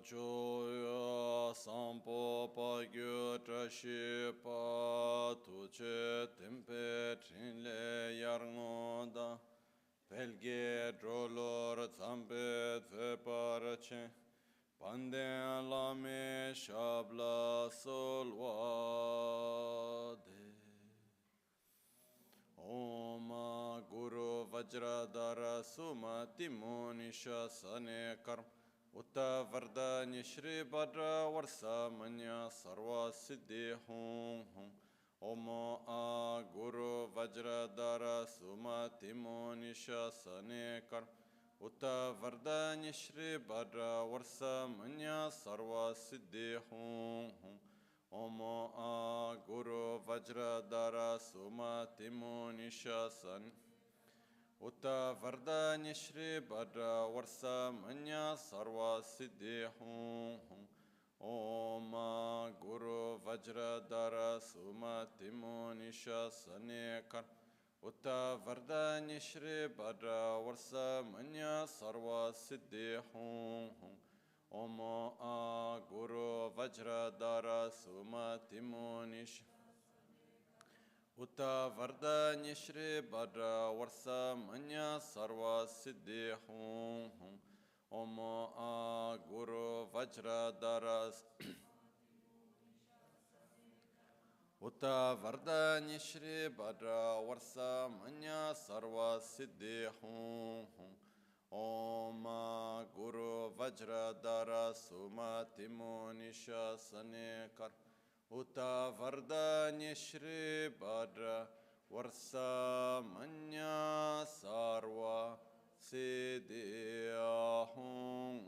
choya sampo pa gyu trashi pa tuche tempe trinle yarngoda pelge drolor zampe teparache panden lame shabla solwade Om Guru Vajradhara Sumati Munisha Sane Karm Utta Vardhani Shri Bhadra Varsa Manya Sarva Siddhi Hum Hum Om A Guru Vajradhara Sumati Munisha Sane Karm Utta Vardhani Shri Bhadra Varsa Manya Sarva Siddhi Hum Hum Om A Guru Vajradhara Sumati Munisha San Utta Vardhani Shri Bhadra Varsa Manya Sarva Siddhi Hum Hum Om A Guru Vajradhara Sumati Munisha Sanekar Utta Vardhani Shri Bhadra Varsa Manya Sarva Siddhi Hum Hum Om A Guru Vajradhara Sumati Munisha Utta Vardhani Shri Bhadra Varsa Manya Sarva Siddhi Hum Hum Om A Guru Vajradhara Utta Vardhani Shri Bhadra Varsa Manya Sarva Siddhi Hum Hum Om Guru Vajradhara Sumati Munisha Sanekar Utta Vardhani Shri Bhadra Varsa Manya Sarva Siddhi Hum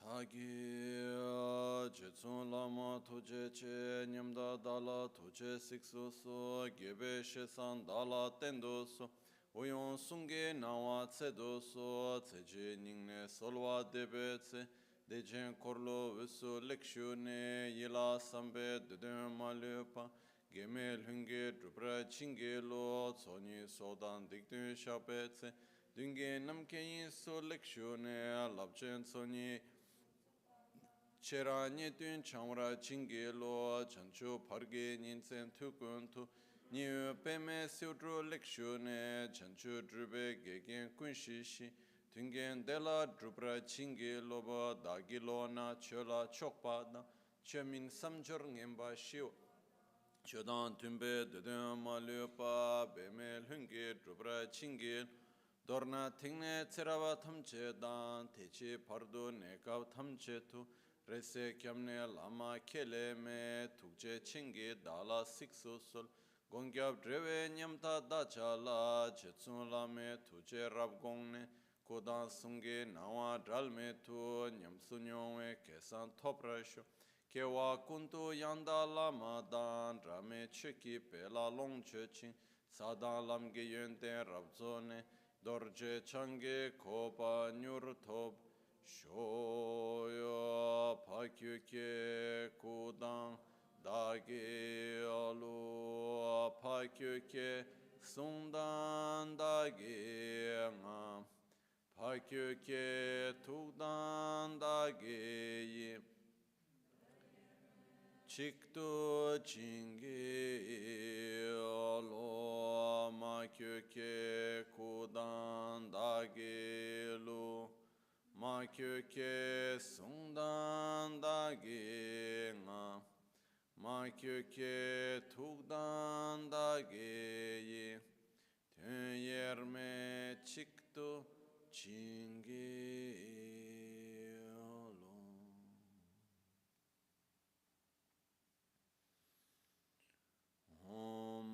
Dhagi Jetsun Lama Tuje Che Nyamda Dala Tuje Siksu So Gebe Shesan Dala Tendo So Oyon Sunge Nawa Tsedo So Tseje Ningne Solwa Debe Tse Dejen Korlo Visu Lekshune Yila Sambe Dudun Malupa Gemel Hunge Drupra Chinge Lo Tsoni Sodan Dikdun Shape Tse Dunge Namkeyin So Lekshune Labchen Tsoni Chera Nyetun Chamra Chingelo Chanchu Parge Ninsen Tukuntu Niu Peme Siudru Lekshune Chanchu Drube Gegen Kunshishi Tungen Dela Drupra Chingelo Ba Dagilona Chola Chokpada Chemin Samjor Ngemba Shiu Chodan Tumbe Dudun Malupa Bemel Hungi Drupra Chingel Dorna Tingne Tserava Tamche Dan Techi Pardu Nekav Tamche Tu Rese Kyamne Lama Kele Me Tukche Chingi Dala Siksu Sul Gongyab Dreve Nyamta Dachala Chetsun Lame Tuche Rab Gongne Kodan Sungi Nawa Dralme Tu Nyamsunyongwe Kesan Toprasho Kewa Kuntu Yanda Lama Dan Rame Cheki Pela Long Chechin Sadan Lamge Yönten Rabzone Dorje Change Kopa Nyur Top Shoya Pakyuke Kudan Dagi Alu Pakyuke Sundan Dagi Ngam Pakyuke Tukdan Dagi Chiktu Chingi Alu Makyuke Kudan Dagi Lu Makyuke Sundan Dagi Nga Makyuke Tukdan Dagi Tön Yerme Chiktu Chingi Om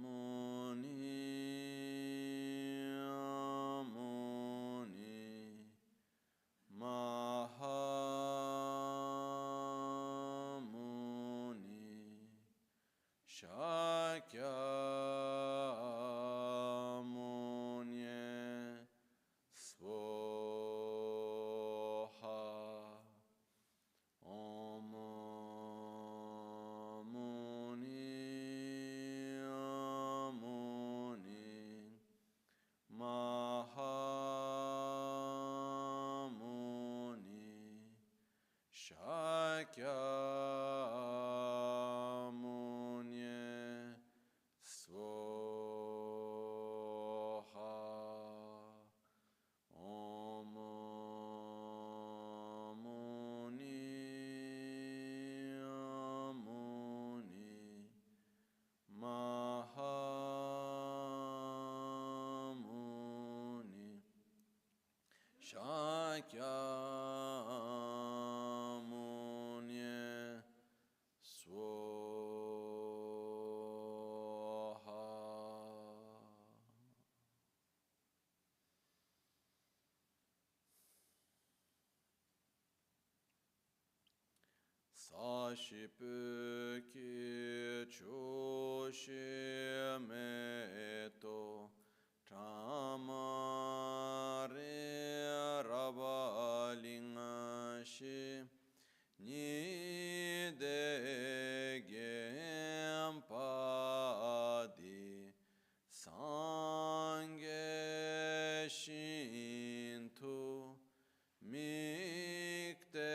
Muni Mahamuni Shakyamuni shipu ki choshi meto tamare rabalinga shi ni de gempadi sange shintu mikte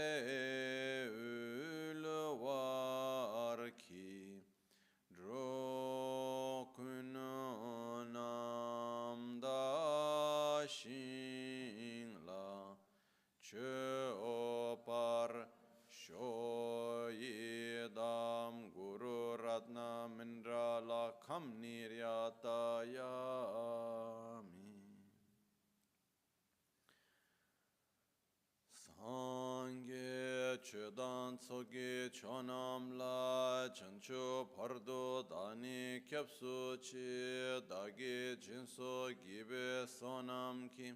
ulwarki drokunam da shingla che opar shoyedam guru ratna mindrala kam niryatayami Sangye chedan tsoge chonam la chancho pardo dani kyapsu chi dagi jinso gibe sonam ki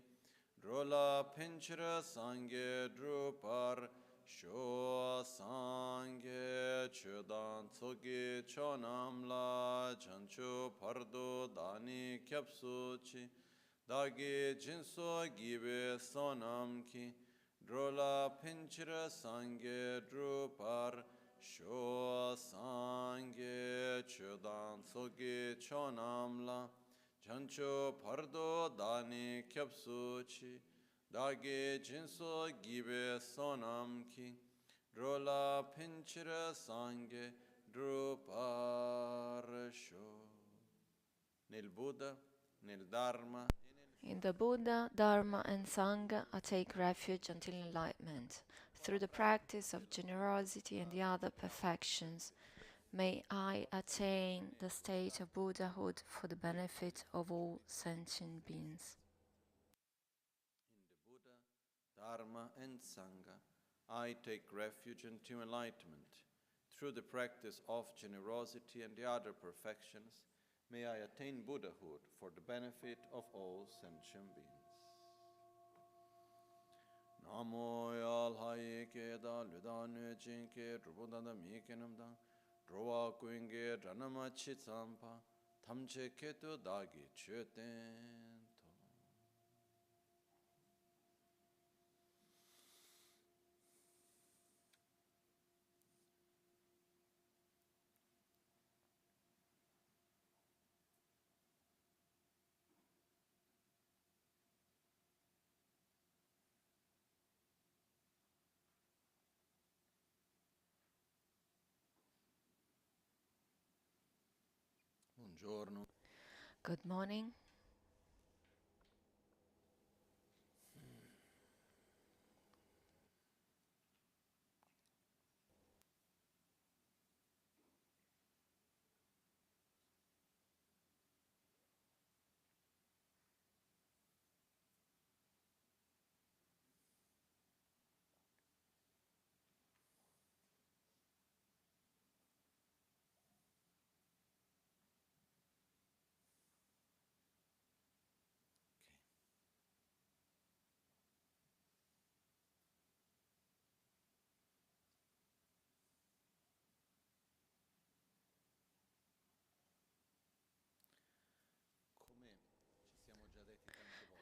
drola pinchira sangye drupar sho sangye chedan tsoge chonam la chancho pardo dani kyapsu chi dagi jinso gibe sonam ki Drola pinchira sangye drupar sho sangye chodan soge chonamla chancho pardo dani kyapsu chi dage jinso gibe sonam ki drola pinchira sangye drupar sho nel Buddha, nel Dharma. In the Buddha, Dharma and Sangha, I take refuge until enlightenment. Through the practice of generosity and the other perfections, may I attain the state of Buddhahood for the benefit of all sentient beings. In the Buddha, Dharma and Sangha, I take refuge until enlightenment. Through the practice of generosity and the other perfections, may I attain Buddhahood for the benefit of all sentient beings. Namo yal haye ke da luda nu jin ke drubuda da mi ke nam da drowa kuinge dranama chi tsampa tamche ke tu dagi chöten to. Buongiorno. Good morning.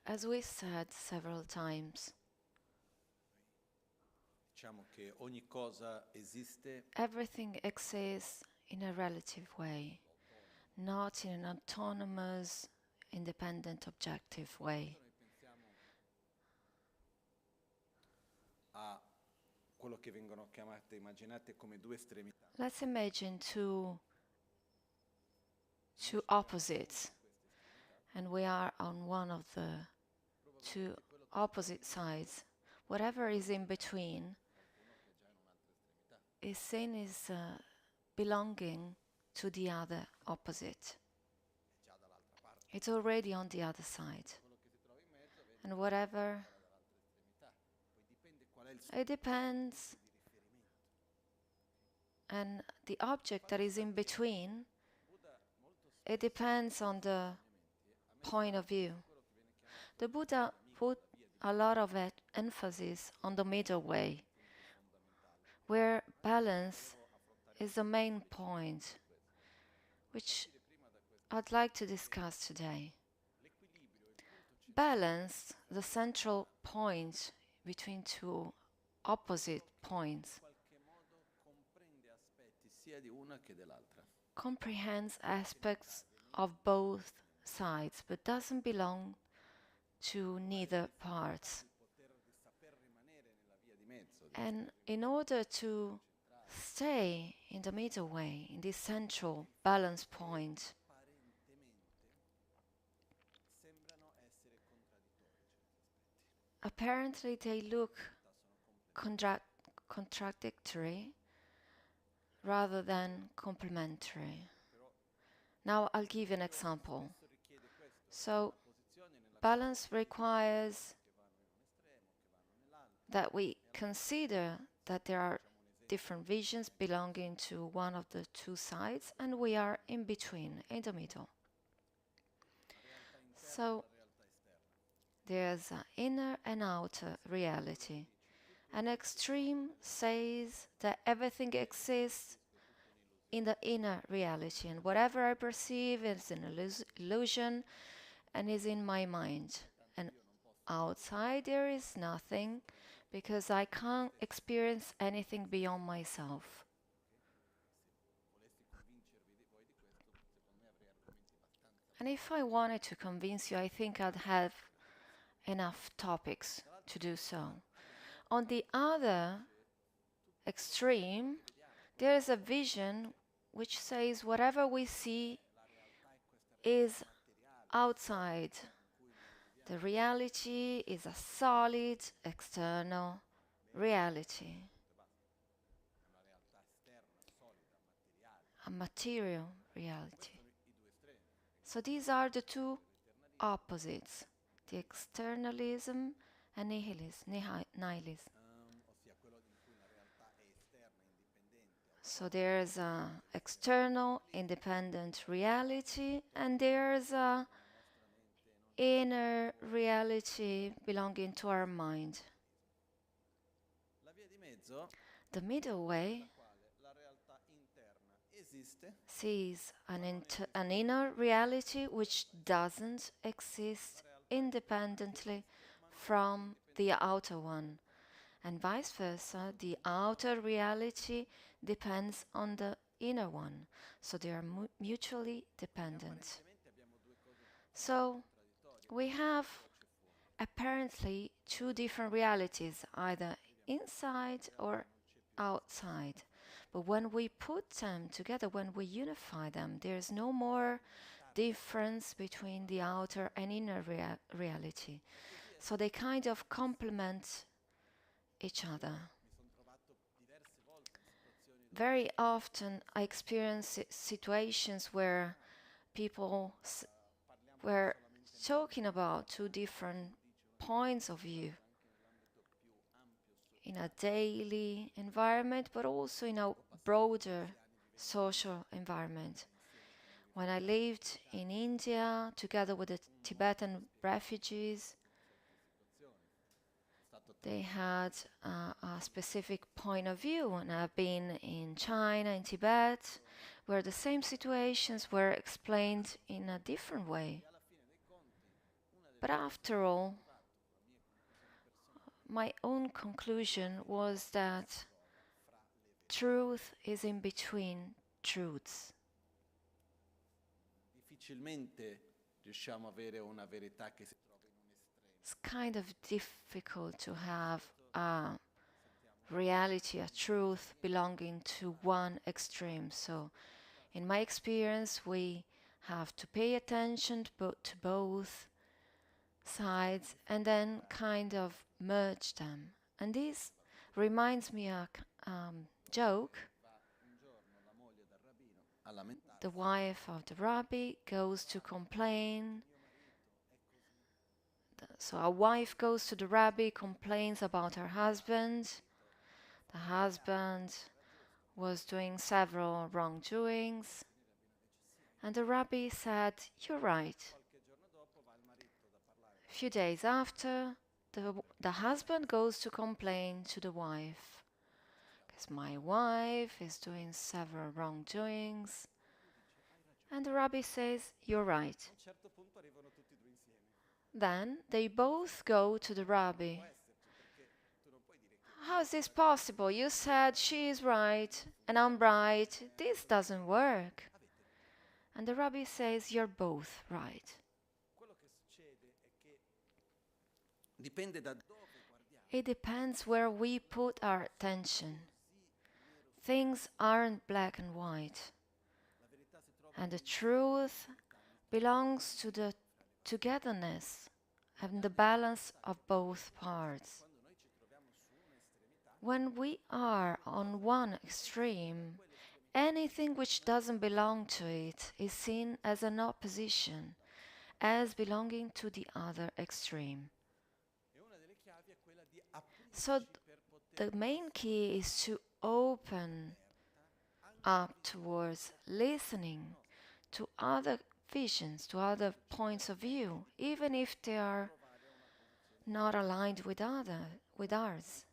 As we said several times, Diciamo che ogni cosa esiste everything exists in a relative way, not in an autonomous, independent, objective way. a quello che vengono chiamate, immaginate come due estremità. Let's imagine two opposites, and we are on one of the two opposite sides. Whatever is in between is seen as belonging to the other opposite. It's already on the other side. And whatever, it depends, and the object that is in between, it depends on the point of view. The Buddha put a lot of emphasis on the middle way, where balance is the main point which I'd like to discuss today. Balance, the central point between two opposite points, comprehends aspects of both sides but doesn't belong to neither parts. And in order to stay in the middle way, in this central balance point, apparently they look contradictory rather than complementary. Now I'll give you an example. So, balance requires that we consider that there are different visions belonging to one of the two sides, and we are in between, in the middle. So, there's an inner and outer reality. An extreme says that everything exists in the inner reality, and whatever I perceive is an illusion and is in my mind. And outside there is nothing, because I can't experience anything beyond myself. And if I wanted to convince you, I think I'd have enough topics to do so. On the other extreme, there is a vision which says whatever we see is outside. The reality is a solid external reality, a material reality. So these are the two opposites, the externalism and nihilism. So there's an external independent reality, and there's a inner reality belonging to our mind. The middle way sees an inner reality which doesn't exist independently from the outer one, and vice versa. The outer reality depends on the inner one, so they are mutually dependent. So we have apparently two different realities, either inside or outside. But when we put them together, when we unify them, there's no more difference between the outer and inner reality. So they kind of complement each other. Very often I experience situations where people were talking about two different points of view in a daily environment, but also in a broader social environment. When I lived in India together with the Tibetan refugees, they had a specific point of view, and I've been in China, in Tibet, where the same situations were explained in a different way. But after all, my own conclusion was that truth is in between truths. It's kind of difficult to have a reality, a truth belonging to one extreme. So, in my experience, we have to pay attention to both sides and then kind of merge them. And this reminds me of a joke. The wife of the rabbi goes to complain. So a wife goes to the rabbi, complains about her husband. The husband was doing several wrongdoings. And the rabbi said, "You're right." A few days after, the husband goes to complain to the wife. that my wife is doing several wrongdoings. And the rabbi says, "You're right." Then they both go to the rabbi. "How is this possible? You said she is right and I'm right. This doesn't work." And the rabbi says, "You're both right." It depends where we put our attention. Things aren't black and white. And the truth belongs to the togetherness and the balance of both parts. When we are on one extreme, anything which doesn't belong to it is seen as an opposition, as belonging to the other extreme. So the main key is to open up towards listening to other visions, to other points of view, even if they are not aligned with ours.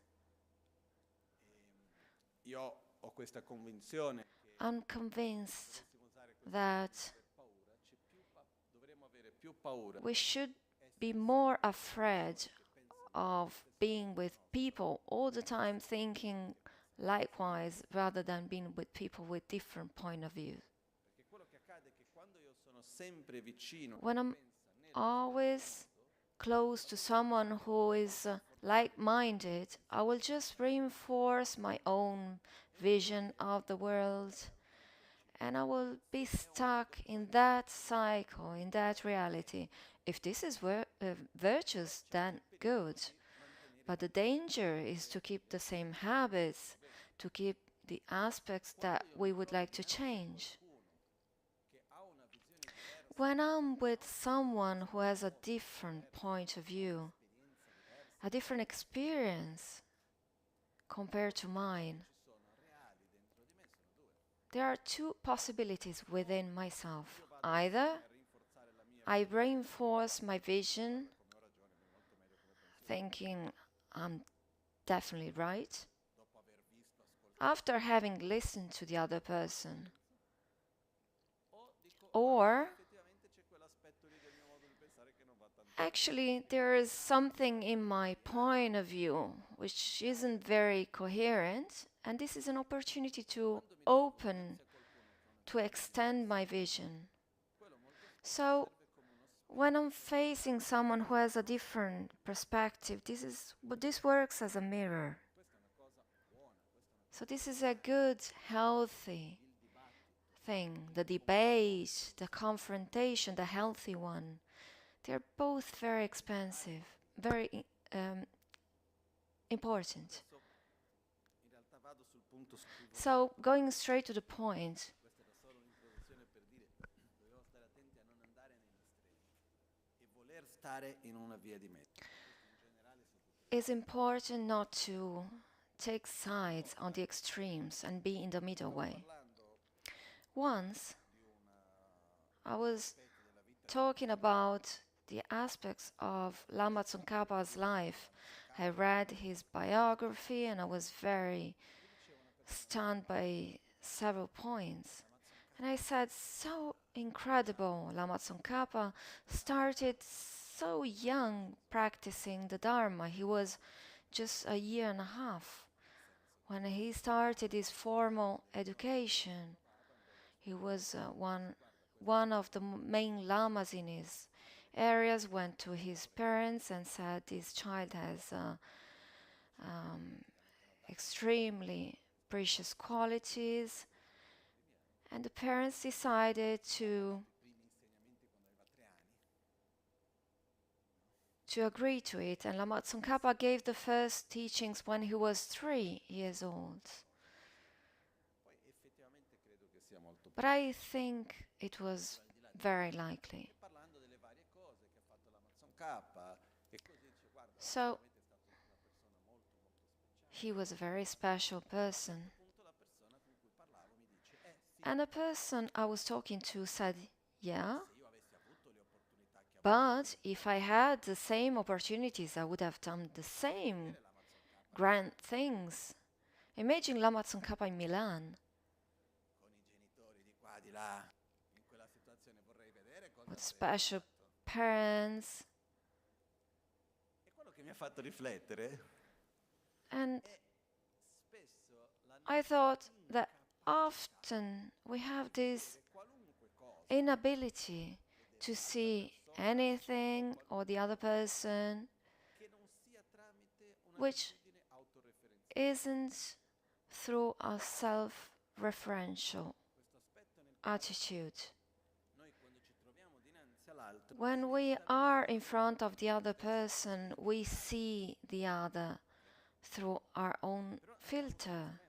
I'm convinced that we should be more afraid of being with people all the time thinking likewise rather than being with people with different point of view. When I'm always close to someone who is like-minded, I will just reinforce my own vision of the world, and I will be stuck in that cycle, in that reality. If this is virtuous, then good. But the danger is to keep the same habits, to keep the aspects that we would like to change. When I'm with someone who has a different point of view, a different experience compared to mine, there are two possibilities within myself. Either I reinforce my vision, thinking I'm definitely right, after having listened to the other person, or actually there is something in my point of view which isn't very coherent, and this is an opportunity to open, to extend my vision. So when I'm facing someone who has a different perspective, this works as a mirror. So this is a good, healthy thing. The debate, the confrontation, the healthy one, they're both very expensive, very important. So going straight to the point, it's important not to take sides on the extremes and be in the middle way. Once I was talking about the aspects of Lama Tsongkhapa's life. I read his biography and I was very stunned by several points. And I said, so incredible. Lama Tsongkhapa started so young practicing the Dharma. He was just a year and a half when he started his formal education. He was one of the main lamas in his areas, went to his parents and said this child has extremely precious qualities, and the parents decided to agree to it, and Lama Tsongkhapa gave the first teachings when he was 3 years old. But I think it was very likely. So, he was a very special person. And the person I was talking to said, yeah, but if I had the same opportunities, I would have done the same grand things. Imagine Lama Tsongkhapa in Milan con i genitori di qua, di là. In quella situazione vorrei vedere cosa with avrebbe special fatto. parents. E quello che mi ha fatto riflettere And è spesso la I nostra thought that incapacità often we have di this vedere qualunque cosa, inability to dell'altra see persona anything o or the qualunque other person che non sia tramite which un'attitudine autoreferenziale. isn't through a self-referential Questo aspetto nel quale attitude. noi quando ci troviamo dinanzi all'altro, When we are in front of the other person, we see the other through our own però andiamo filter.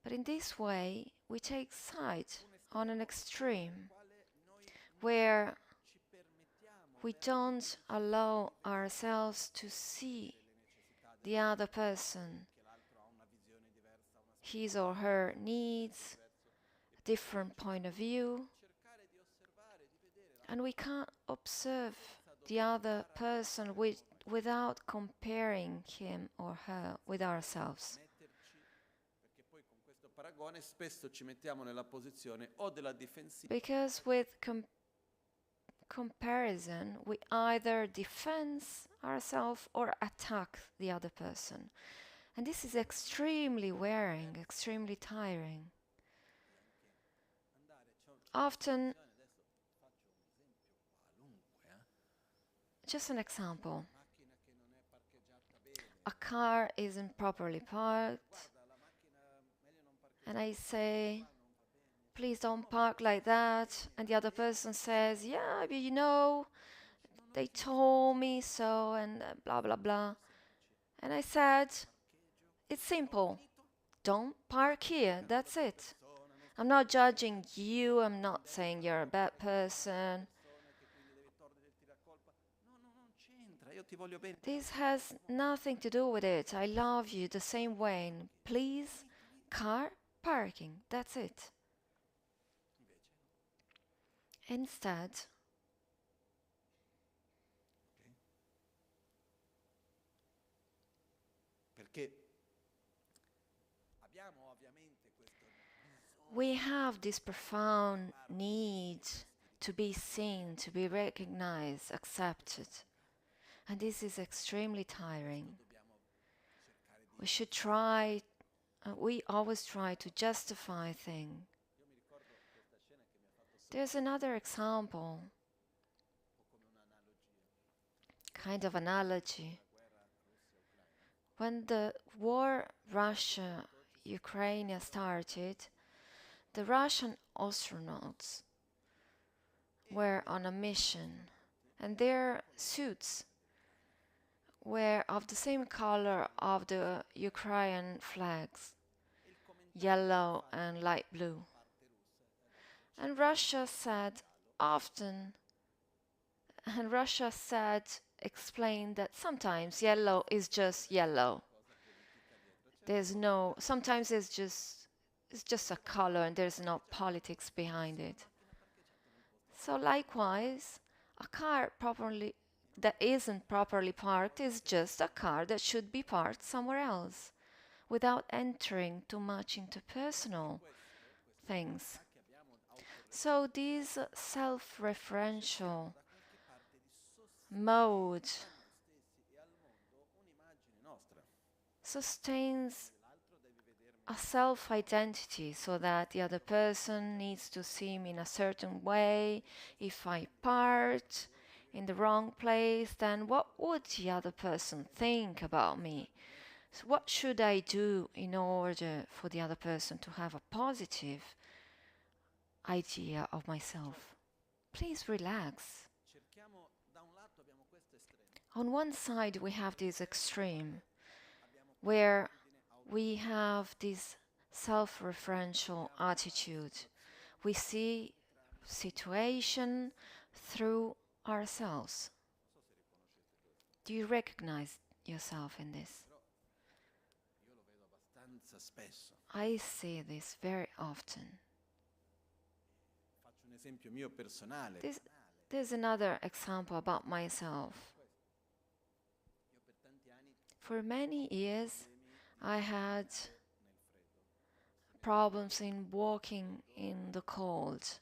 But in this way, we take side on an nel extreme quale noi non where ci permettiamo we veramente don't allow di ourselves to see vedere le necessità the other person, che l'altro ha una visione diversa, una his or her needs, a different point of view, cercare di osservare, di vedere la and we can't observe the other person without comparing him or her with ourselves. metterci, perché poi con questo paragone spesso ci mettiamo nella posizione o della difensiva Because with comparison, we either defend ourselves or attack the other person. And this is extremely wearing, extremely tiring. andare, Often, adesso faccio un esempio qualunque, just an example, macchina che non è parcheggiata bene, a car isn't properly parked, guarda la macchina meglio non parcheggiare, and I say, non va bene, please don't park like that, and the other person says, yeah, but you know, they told me so, and blah blah blah. And I said, it's simple, don't park here, that's it. I'm not judging you, I'm not saying you're a bad person. persona che quindi devi toglierti la colpa, no, non c'entra, io ti voglio bene, This has nothing to do with it. I love you the same way. And please, car parking, that's it. Instead, perché abbiamo ovviamente questo bisogno we have this profound need to be seen, to be recognized, accepted. And this is extremely tiring. dobbiamo cercare di We should try, we always try to justify things. io mi ricordo questa scena che mi ha fatto There's another example, un po' come un'analogia, kind of analogy. la guerra Russia-Ucraina, When the war Russia-Ukraine started, the Russian astronauts were on a mission, and their suits were of the same color of the Ukrainian flags, yellow and light blue. And Russia said often, and Russia said, explained that sometimes yellow is just yellow. There's no, sometimes it's just a color and there's no politics behind it. So likewise, a car that isn't properly parked is just a car that should be parked somewhere else, without entering too much into personal things. So this self-referential mode sustains a self-identity, so that the other person needs to see me in a certain way. If I part in the wrong place, then what would the other person think about me? So what should I do in order for the other person to have a positive idea of myself? Please relax. On one side we have this extreme where we have this self-referential attitude. We see situation through ourselves. Do you recognize yourself in this? I see this very often. There's another example about myself. For many years, I had problems in walking in the cold.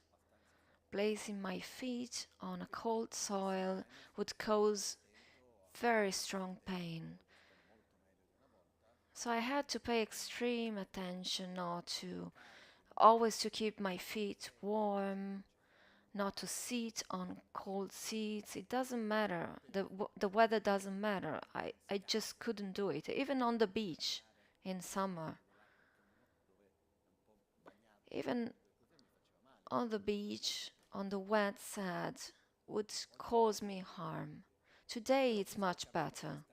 Placing my feet on a cold soil would cause very strong pain. So I had to pay extreme attention not to always to keep my feet warm, not to sit on cold seats. It doesn't matter. The weather doesn't matter. I just couldn't do it. Even on the beach in summer. Even on the beach, on the wet sand, would cause me harm. Today it's much better.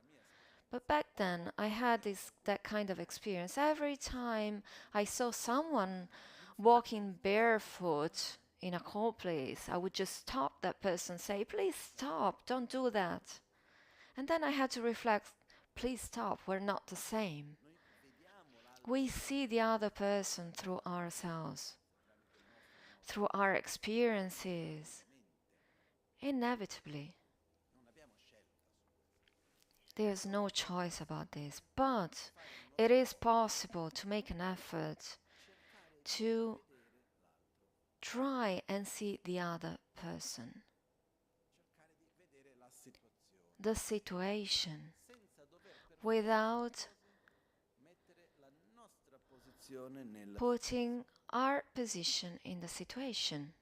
But back then I had that kind of experience. Every time I saw someone walking barefoot in a cold place, I would just stop that person, say, please stop, don't do that. And then I had to reflect, please stop, we're not the same. We see the other person through ourselves, through our experiences, inevitably. There's no choice about this, but it is possible to make an effort to try and see the other person, the situation, without putting our position in the situation.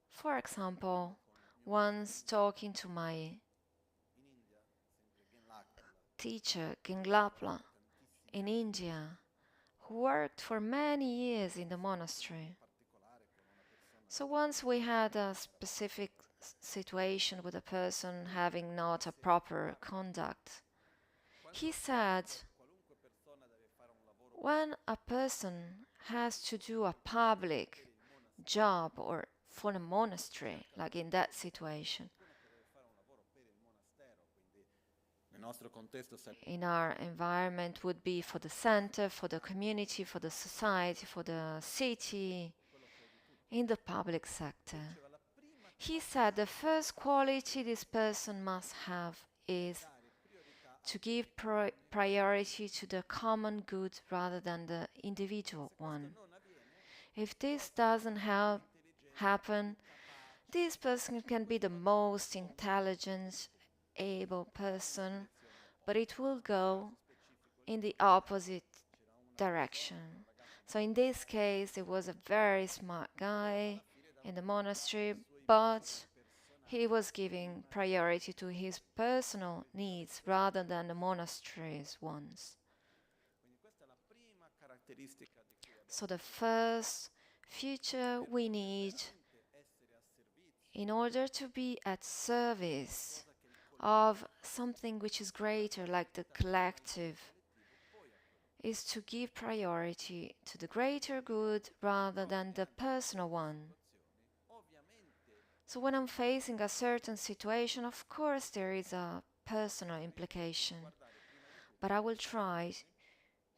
For example, once talking to my teacher, Genglapla, in India, who worked for many years in the monastery. So once we had a specific situation with a person having not a proper conduct, he said, when a person has to do a public job or for a monastery, like in that situation, in our environment would be for the center, for the community, for the society, for the city, in the public sector. He said the first quality this person must have is to give priority to the common good rather than the individual one. If this doesn't happen, this person can be the most intelligent, able person, but it will go in the opposite direction. So in this case, it was a very smart guy in the monastery, but he was giving priority to his personal needs rather than the monastery's ones. So the first feature we need in order to be at service of something which is greater, like the collective, is to give priority to the greater good rather than the personal one. So when I'm facing a certain situation, of course there is a personal implication, but I will try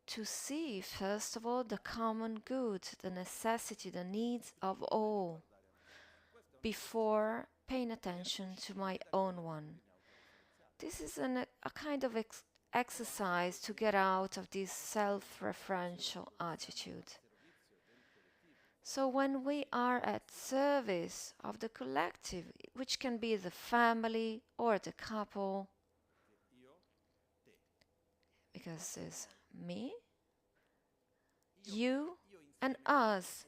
to see, first of all, the common good, the necessity, the needs of all, before paying attention to my own one. This is a kind of exercise to get out of this self-referential attitude. So when we are at service of the collective, which can be the family or the couple, because it's me, you, and us,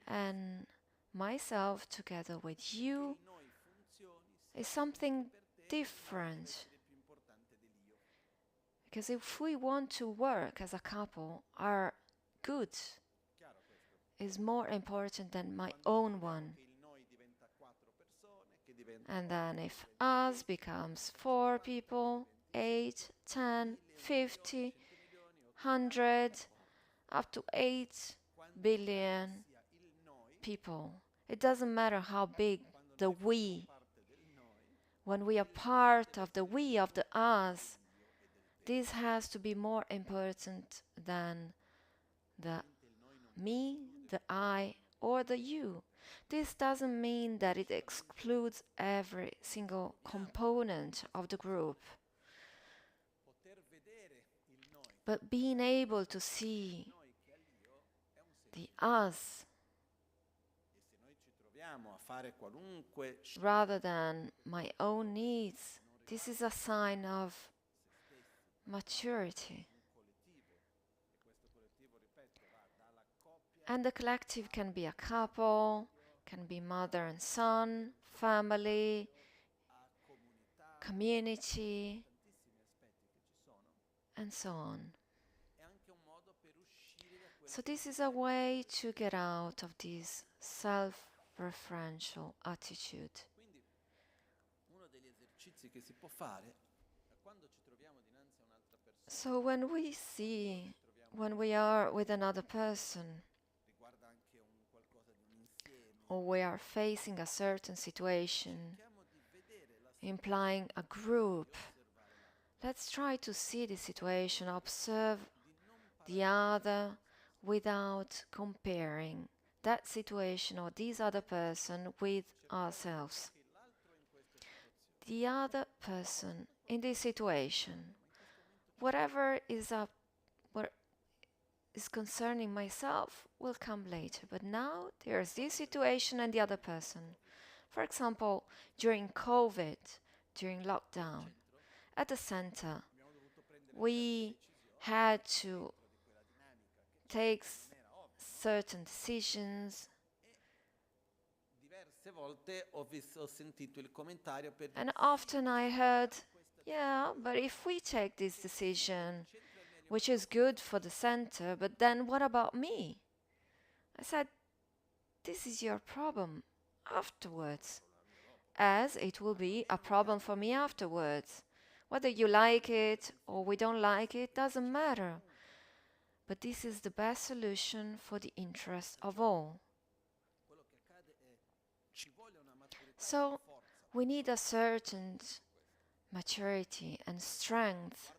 and myself together with you, is something different. Because if we want to work as a couple, our good is more important than my own one. And then if us becomes 4 people, 8, 10, 50, 100, up to 8 billion people. It doesn't matter how big the we. When we are part of the we, of the us, this has to be more important than the me, the I, or the you. This doesn't mean that it excludes every single component of the group. but being able to see the us rather than my own needs, this is a sign of maturity. And the collective can be a couple, can be mother and son, family, community, and so on. So this is a way to get out of this self-referential attitude. So when we are with another person, or we are facing a certain situation, implying a group, let's try to see the situation, observe the other without comparing that situation or this other person with ourselves. The other person in this situation, whatever is concerning myself will come later, but now there's this situation and the other person. For example, during COVID, during lockdown, at the center, we had to take certain decisions, and often I heard, yeah, but if we take this decision, which is good for the center, but then what about me? I said, this is your problem afterwards, as it will be a problem for me afterwards. Whether you like it or we don't like it doesn't matter. But this is the best solution for the interest of all. So we need a certain maturity and strength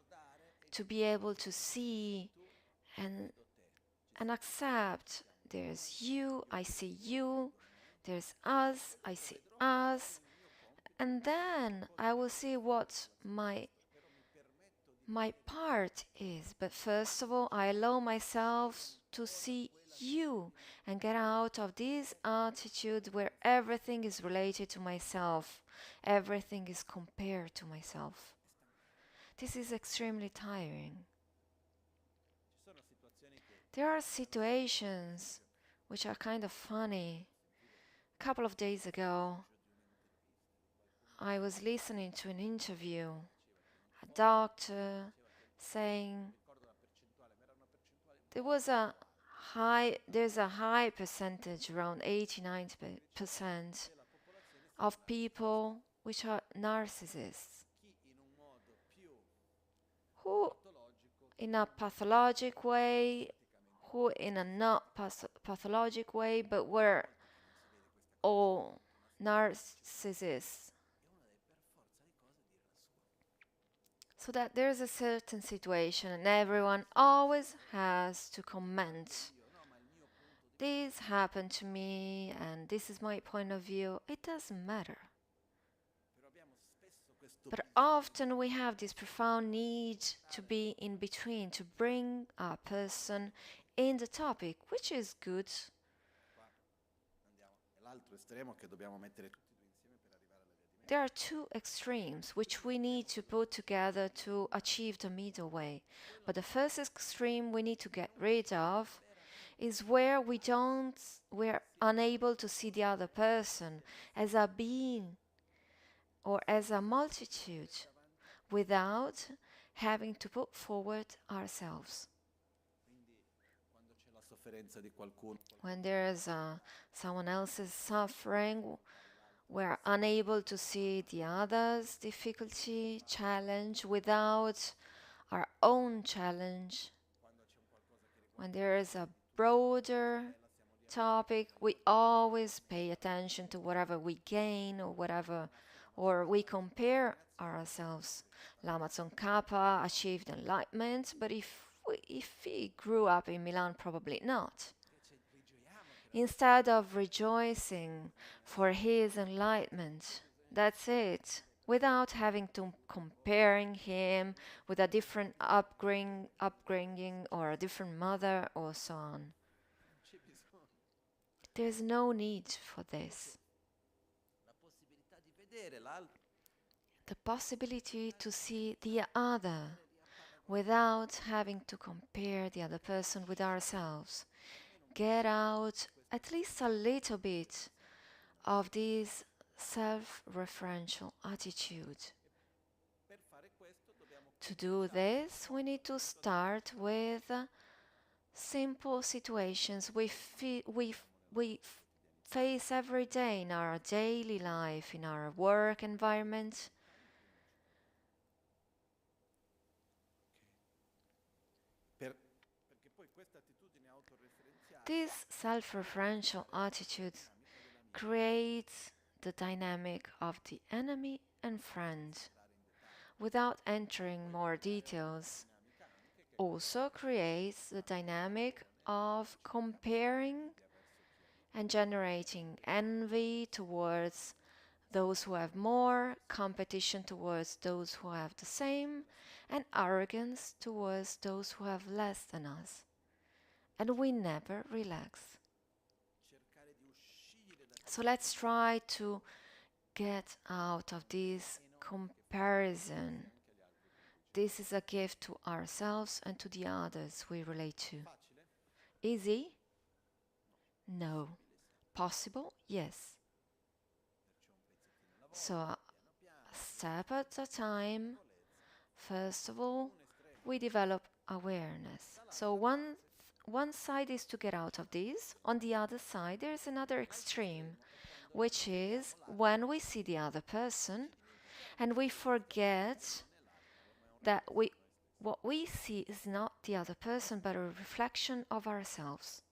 to be able to see and accept. There's you, I see you. There's us, I see us. And then I will see what my part is. But first of all, I allow myself to see you and get out of this attitude where everything is related to myself. Everything is compared to myself. This is extremely tiring. There are situations which are kind of funny. A couple of days ago, I was listening to an interview, a doctor saying there's a high percentage, around 80-90% of people which are narcissists, who in a pathologic way, who in a not pathologic way, but we're all narcissists. So that there's a certain situation and everyone always has to comment. This happened to me and this is my point of view. It doesn't matter. But often we have this profound need to be in between, to bring a person in the topic, which is good. There are two extremes which we need to put together to achieve the middle way. But the first extreme we need to get rid of is where we're unable to see the other person as a being or as a multitude without having to put forward ourselves. When there is someone else's suffering, we're unable to see the other's difficulty, challenge without our own challenge. When there is a broader topic, we always pay attention to whatever we gain or we compare ourselves. Lama Tsongkhapa achieved enlightenment, but if he grew up in Milan, probably not. Instead of rejoicing for his enlightenment, that's it. without having to comparing him with a different upbringing or a different mother or so on. There's no need for this. The possibility to see the other without having to compare the other person with ourselves. Get out at least a little bit of this self-referential attitude. To do this, we need to start with simple situations we face every day in our daily life, in our work environment. This self-referential attitude creates the dynamic of the enemy and friend. Without entering more details, also creates the dynamic of comparing and generating envy towards those who have more, competition towards those who have the same, and arrogance towards those who have less than us. And we never relax. So let's try to get out of this comparison. This is a gift to ourselves and to the others we relate to. Easy? No. Possible? Yes. So, a step at a time, first of all, we develop awareness. So one side is to get out of this. On the other side, there's another extreme, which is when we see the other person and we forget that what we see is not the other person but a reflection of ourselves.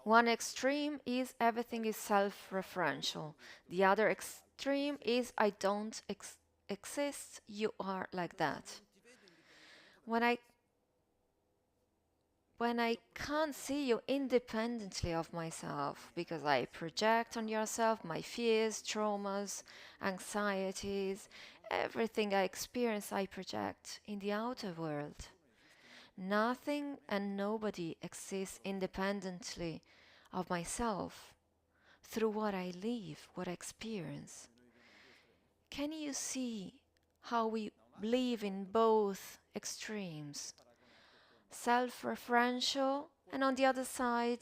One extreme is everything is self-referential. The other extreme is I don't exist, you are like that. When I can't see you independently of myself, because I project on yourself my fears, traumas, anxieties, everything I experience, I project in the outer world. Nothing and nobody exists independently of myself through what I live, what I experience. Can you see how we live in both extremes? Self-referential, and on the other side,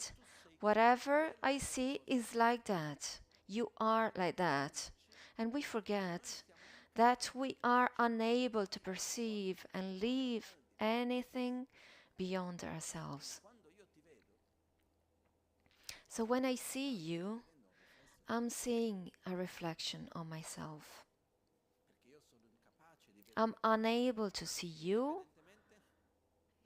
whatever I see is like that. You are like that. And we forget that we are unable to perceive and live anything beyond ourselves. So when I see you, I'm seeing a reflection on myself. I'm unable to see you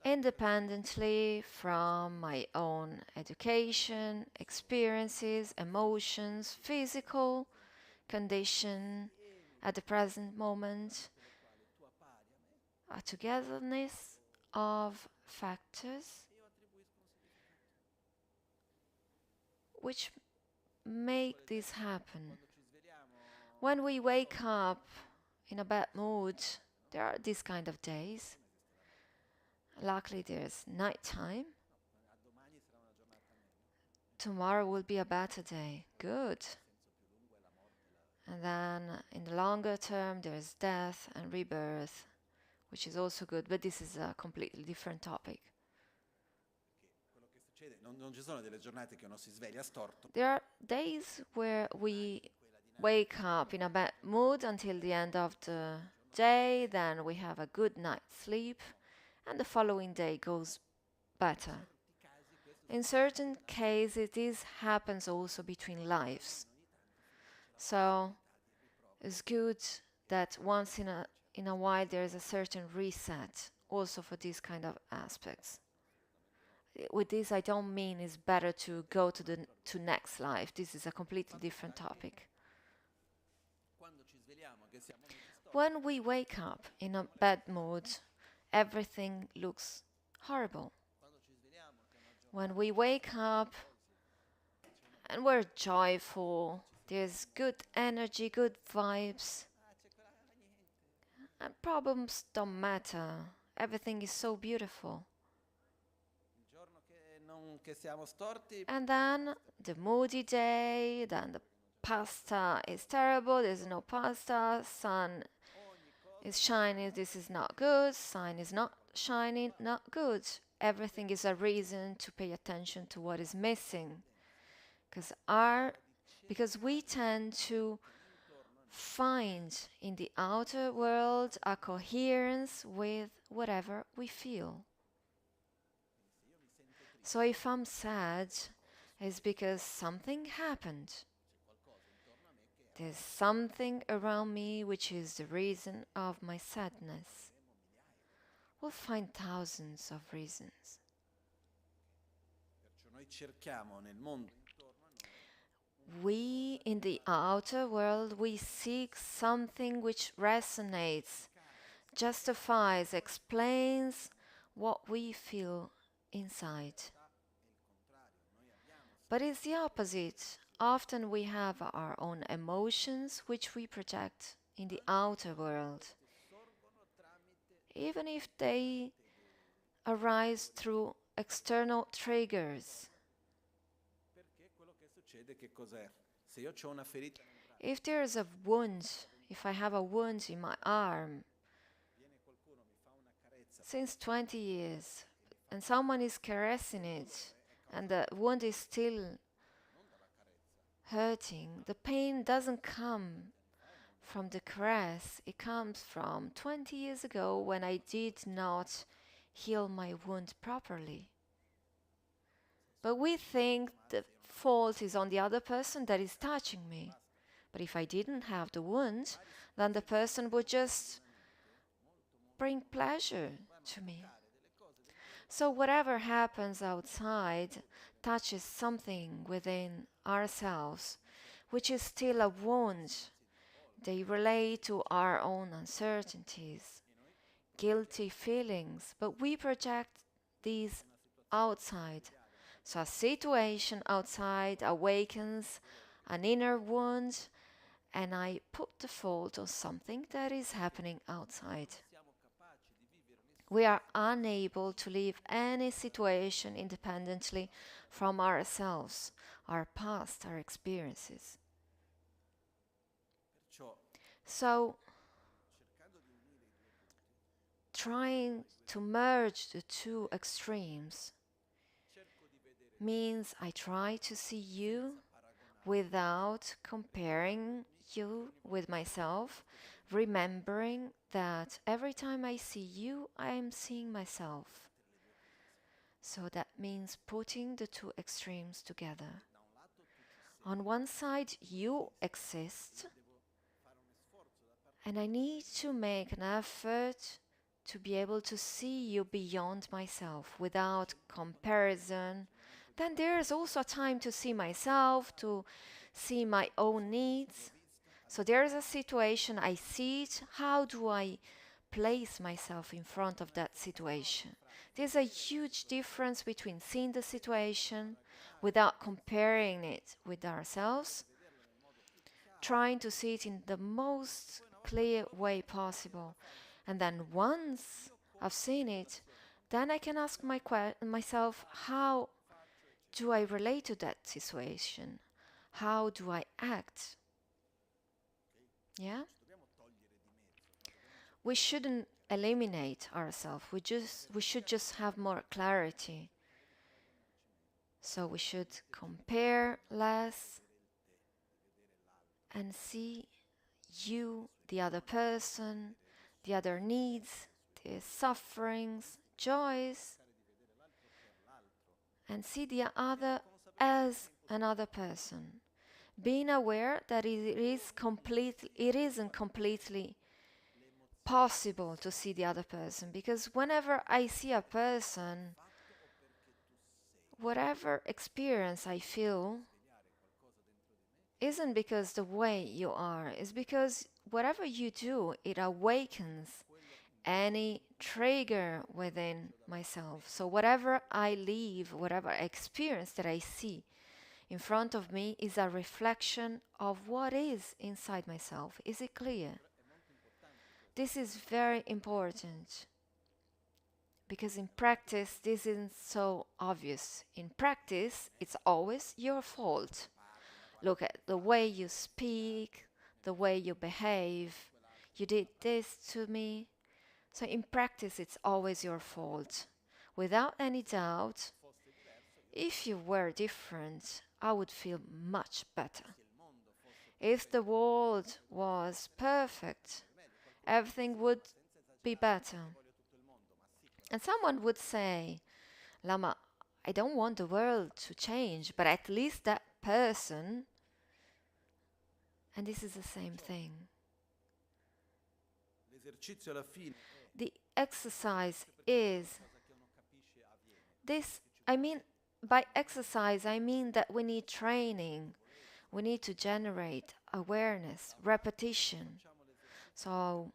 independently from my own education, experiences, emotions, physical condition at the present moment, a togetherness of factors which make this happen. When we wake up in a bad mood, there are these kind of days. Luckily, there's nighttime. Tomorrow will be a better day. Good. And then in the longer term, there's death and rebirth, which is also good, but this is a completely different topic. There are days where we wake up in a bad mood until the end of the day, then we have a good night's sleep, and the following day goes better. In certain cases, this happens also between lives. So it's good that once in a while there is a certain reset also for these kind of aspects. With this, I don't mean it's better to go to next life. This is a completely different topic. When we wake up in a bad mood, everything looks horrible. When we wake up and we're joyful, There's good energy, good vibes, and problems don't matter. Everything is so beautiful. che siamo storti, And then the moody day, then the pasta is terrible, there's no pasta, sun is shining, this is not good, sun is not shining, not good. Everything is a reason to pay attention to what is missing. Because we tend to find in the outer world a coherence with whatever we feel. So if I'm sad, it's because something happened. There's something around me which is the reason of my sadness. We'll find thousands of reasons. perciò noi cerchiamo nel mondo We, in the outer world, we seek something which resonates, justifies, explains what we feel inside. But it's the opposite. Often we have our own emotions which we project in the outer world, even if they arise through external triggers. perché quello che succede che cos'è? Se io ho una ferita nel braccio, If there's a wound, if I have a wound in my arm viene qualcuno mi fa una carezza, since 20 years and someone is caressing it and the wound is still non dalla carezza, hurting, the pain doesn't come from the caress, it comes from 20 years ago when I did not heal my wound properly. But we think the fault is on the other person that is touching me. But if I didn't have the wound, then the person would just bring pleasure to me. So whatever happens outside touches something within ourselves, which is still a wound. They relate to our own uncertainties, guilty feelings, but we project these outside. So a situation outside awakens an inner wound, and I put the fault on something that is happening outside. siamo capaci di vivere We are unable to live any situation independently from ourselves, our past, our experiences. perciò So, cercando di unire i due punti, trying to merge the two extremes cerco di vedere means I try to see you paragonare without comparing you with myself, remembering that every time I see you, I am seeing myself. So that means putting the two extremes together. da un lato tu ci sei, On one side, you exist, devo fare un sforzo da parte and I need to make an effort to be able to see you beyond myself without comparison. Then there's also a time to see myself, to see my own needs. So there's a situation, I see it. How do I place myself in front of that situation? There's a huge difference between seeing the situation without comparing it with ourselves, trying to see it in the most clear way possible. And then once I've seen it, then I can ask myself, how do I relate to that situation? How do I act? Yeah? dobbiamo togliere di mezzo, We shouldn't eliminate ourselves. We should just have more clarity. So we should compare less and see you, the other person, the other needs, the sufferings, joys, and see the other as another person. Being aware that it isn't completely possible to see the other person, because whenever I see a person, whatever experience I feel isn't because the way you are, it's because whatever you do, it awakens any trigger within myself. So whatever I live, whatever experience that I see, in front of me is a reflection of what is inside myself. Is it clear? This is very important because in practice this isn't so obvious. In practice, it's always your fault. Look at the way you speak, the way you behave. You did this to me. So in practice, it's always your fault. Without any doubt, if you were different, I would feel much better. If the world was perfect, everything would be better. And someone would say, Lama, I don't want the world to change, but at least that person, and this is the same thing. The exercise is this, by exercise, I mean that we need training. We need to generate awareness, repetition. So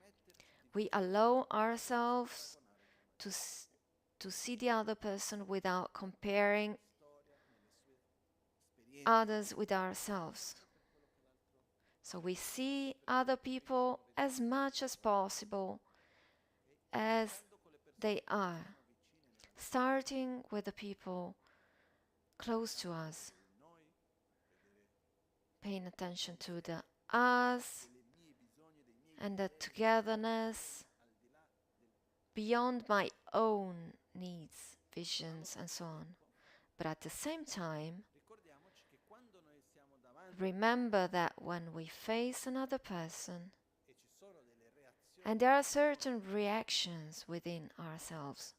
we allow ourselves to see the other person without comparing others with ourselves. So we see other people as much as possible as they are, starting with the people close to us, paying attention to the us and the togetherness beyond my own needs, visions, and so on. But at the same time, remember that when we face another person, and there are certain reactions within ourselves,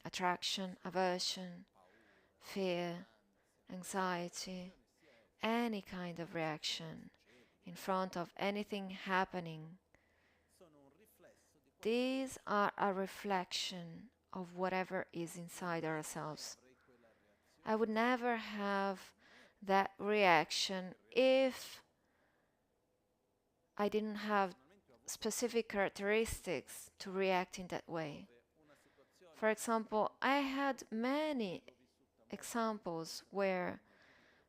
attraction, aversion, fear, anxiety, any kind of reaction in front of anything happening, these are a reflection of whatever is inside ourselves. I would never have that reaction if I didn't have specific characteristics to react in that way. For example, I had many examples where,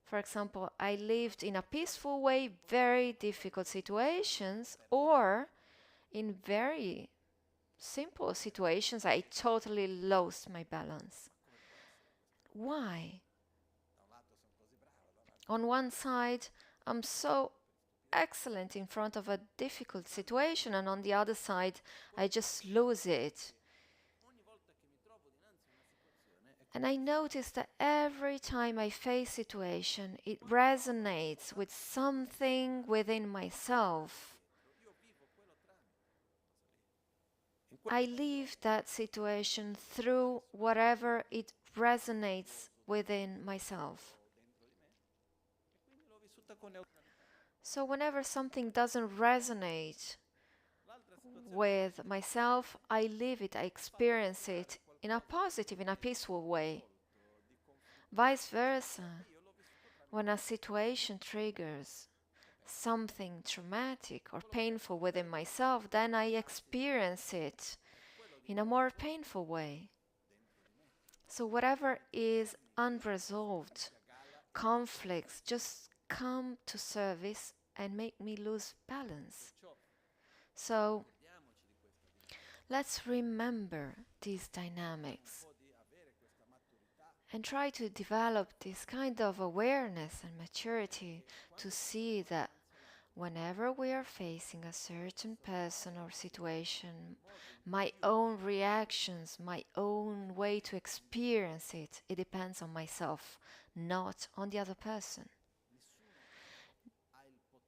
for example, I lived in a peaceful way, very difficult situations, or in very simple situations, I totally lost my balance. Why? On one side, I'm so excellent in front of a difficult situation, and on the other side, I just lose it. And I notice that every time I face a situation, it resonates with something within myself. I live that situation through whatever it resonates within myself. So whenever something doesn't resonate with myself, I live it, I experience it in a positive, in a peaceful way. Vice versa, when a situation triggers something traumatic or painful within myself, then I experience it in a more painful way. So whatever is unresolved, conflicts just come to service and make me lose balance. So let's remember these dynamics and try to develop this kind of awareness and maturity to see that whenever we are facing a certain person or situation, my own reactions, my own way to experience it, it depends on myself, not on the other person.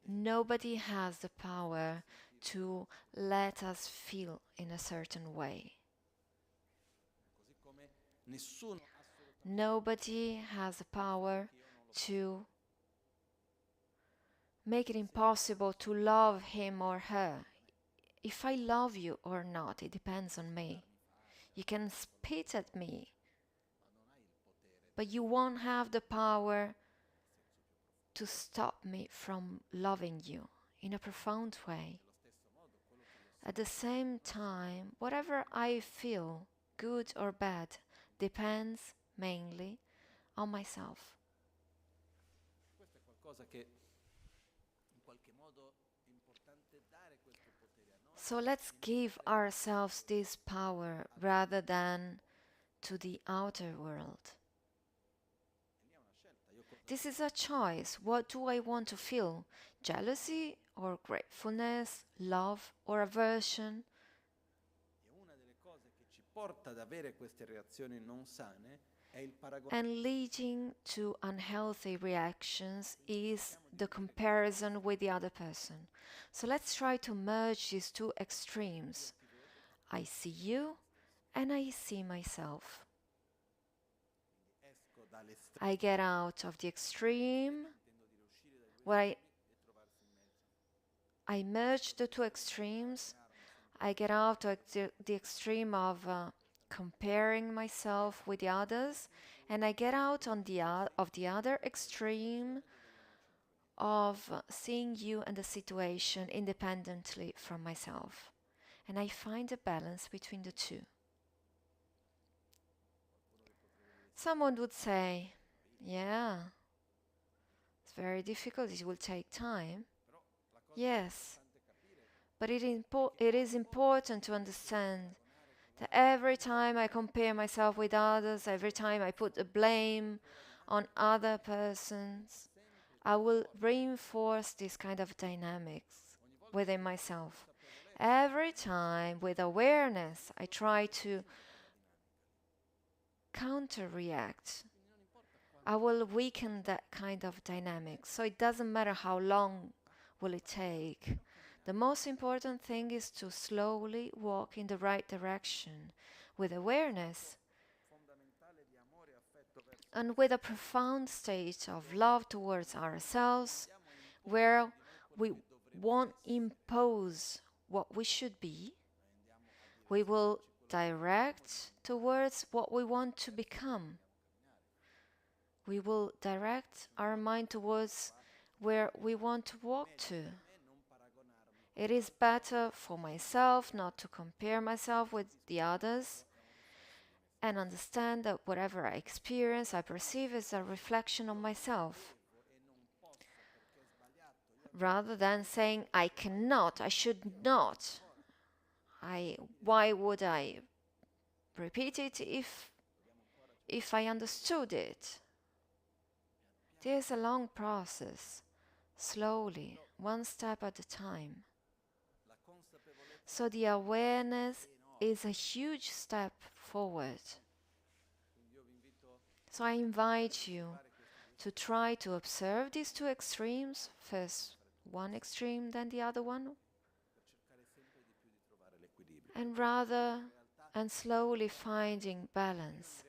Nobody has the power to let us feel in a certain way. Nobody has the power to make it impossible to love him or her. If I love you or not, it depends on me. You can spit at me, but you won't have the power to stop me from loving you in a profound way. At the same time, whatever I feel, good or bad, depends mainly on myself. So let's give ourselves this power rather than to the outer world. This is a choice. What do I want to feel? Jealousy or gratefulness, love or aversion? And leading to unhealthy reactions is the comparison with the other person. So let's try to merge these two extremes. I see you and I see myself. I get out of the extreme where I merge the two extremes. I get out of the extreme of comparing myself with the others, and I get out on of the other extreme of seeing you and the situation independently from myself. And I find a balance between the two. Someone would say, yeah, it's very difficult, it will take time. Yes, but it is important to understand that every time I compare myself with others, every time I put the blame on other persons, I will reinforce this kind of dynamics within myself. Every time, with awareness, I try to counter-react. I will weaken that kind of dynamic. So it doesn't matter how long will it take. The most important thing is to slowly walk in the right direction with awareness and with a profound state of love towards ourselves, where we won't impose what we should be. We will direct towards what we want to become. We will direct our mind towards where we want to walk to. It is better for myself not to compare myself with the others and understand that whatever I experience, I perceive as a reflection of myself. Rather than saying, I cannot, I should not. Why would I repeat it if I understood it? There's a long process, slowly, one step at a time. So the awareness is a huge step forward. So I invite you to try to observe these two extremes, first one extreme, then the other one, and slowly finding balance.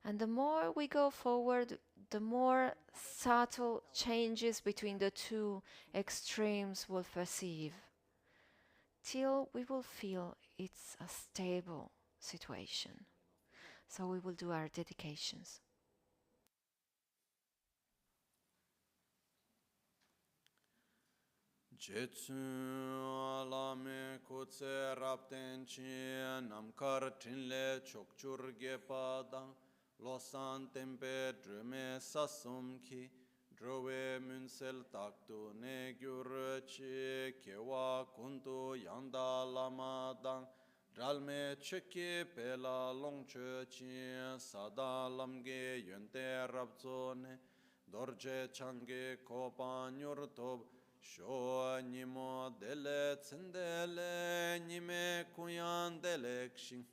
And the more we go forward, the more subtle changes between the two extremes we'll perceive, till we will feel it's a stable situation. So we will do our dedications. Jetsun alame kutse rapten chi namkar trinle chokchur gepadang losan tempe drume sasum ki drove munsel taktu ne gyur chi kewa kuntu yanda lama dang dralme cheki pela longche chi sada lamge yönte rabzone dorje change kopa nyurtob Sho nimo dele tsendele nime kuyan delek shing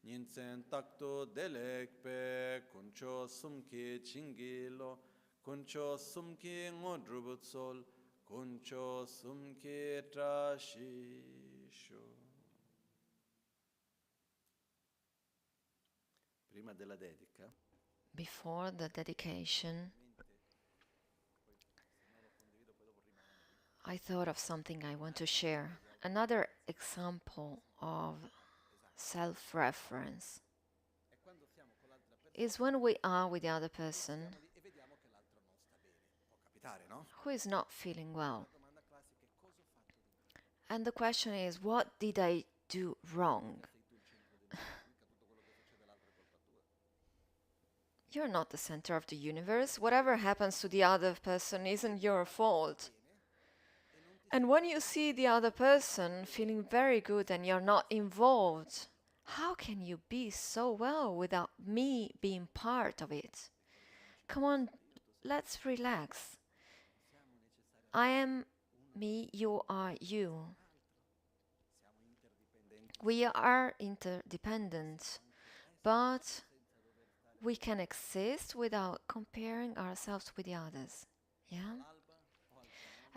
Ninsen takto delek pe kuncho sumki chingilo Kuncho sumki ngodrubutsol Kuncho sumki trashisho. Prima della dedica. Before the dedication, I thought of something I want to share. Another example of self-reference is when we are with the other person who is not feeling well. And the question is, what did I do wrong? You're not the center of the universe. Whatever happens to the other person isn't your fault. And when you see the other person feeling very good and you're not involved, how can you be so well without me being part of it? Come on, let's relax. I am me, you are you. We are interdependent, but we can exist without comparing ourselves with the others. Yeah?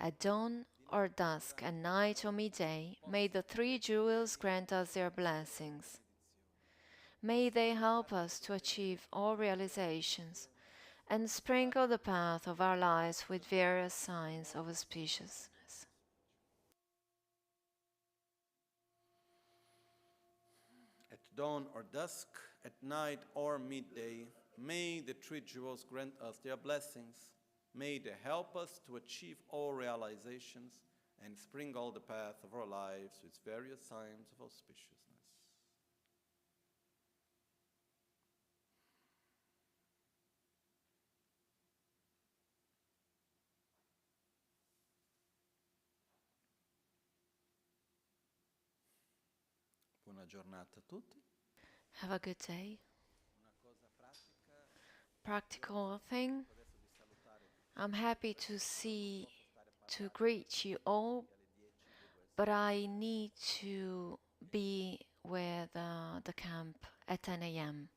At dawn or dusk, at night or midday, may the three jewels grant us their blessings. May they help us to achieve all realizations and sprinkle the path of our lives with various signs of auspiciousness. At dawn or dusk, at night or midday, may the three jewels grant us their blessings. May they help us to achieve all realizations and sprinkle the path of our lives with various signs of auspiciousness. Buona giornata a tutti. Have a good day. Practical thing. I'm happy to greet you all, but I need to be with the camp at 10 a.m.